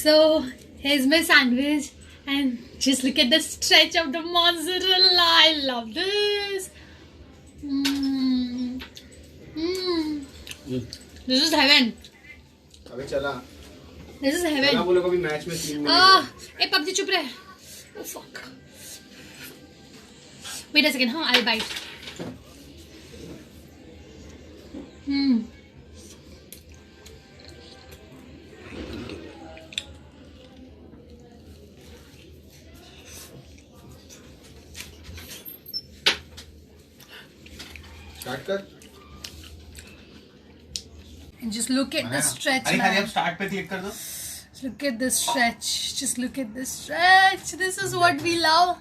So here's my sandwich, and just look at the stretch of the mozzarella. I love this. This is heaven. अबे चला. This is heaven. चला बोलो कभी match में 3 minute. Hey PUBG चुप रहे. Oh fuck. Wait a second, I'll bite. Start कर. And just look at the stretch. अरे Man. अब स्टार्ट पे क्लिक कर दो. Look at this stretch. Just look at this stretch. This is what we love.